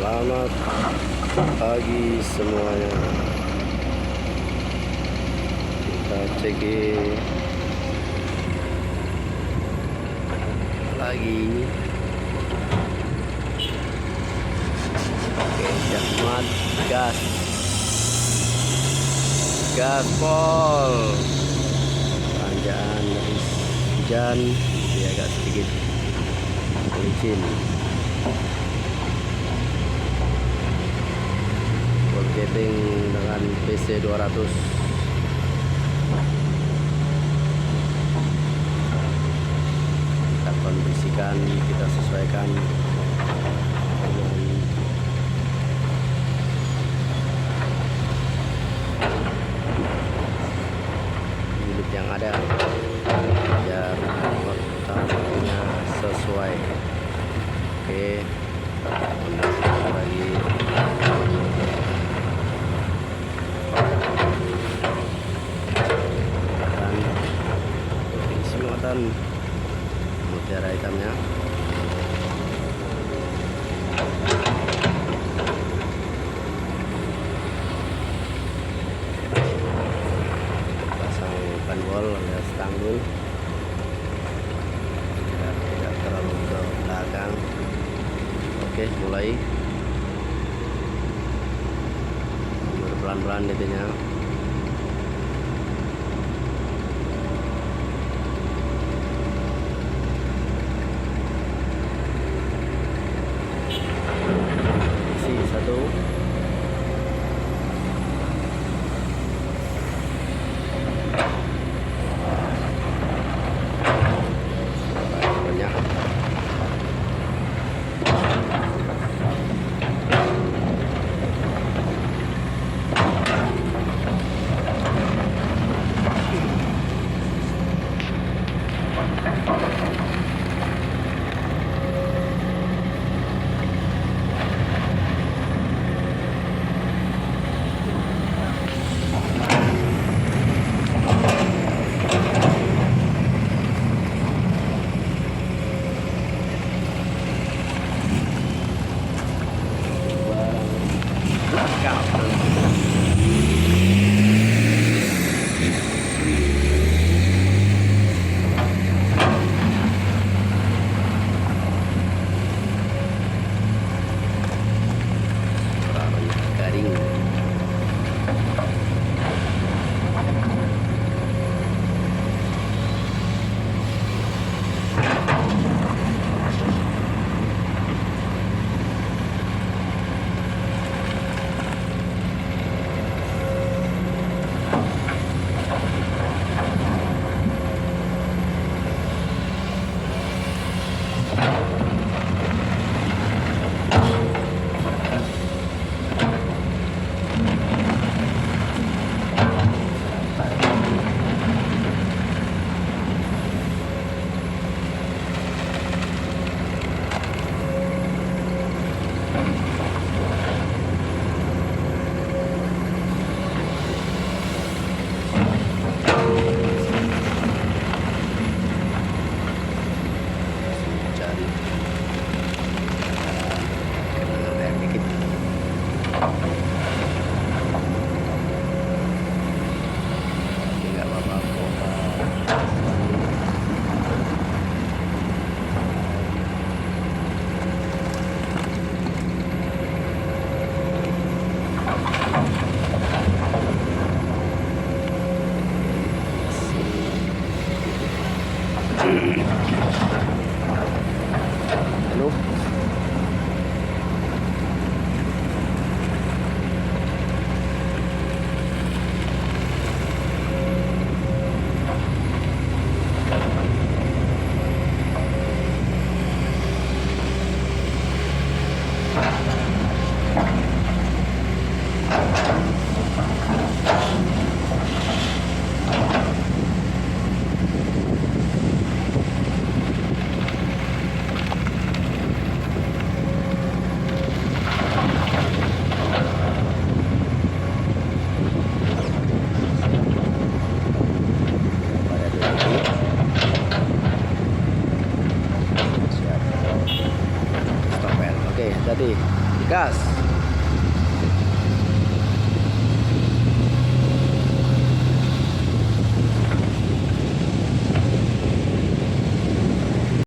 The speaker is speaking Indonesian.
Selamat pagi semuanya. Kita cek lagi. Oke, Jakmat gas. Gaspol. Tanjakan hujan dia agak sedikit licin. Volcating dengan PC 200. Kita kondisikan, kita sesuaikan dengan unit yang ada biar waktunya sesuai. Oke, kondisikan lagi. Mutiara hitamnya pasang panbol alias tanggul biar tidak terlalu ke belakang. Oke, mulai pelan-pelan intinya. Halo. Oke, jadi gas.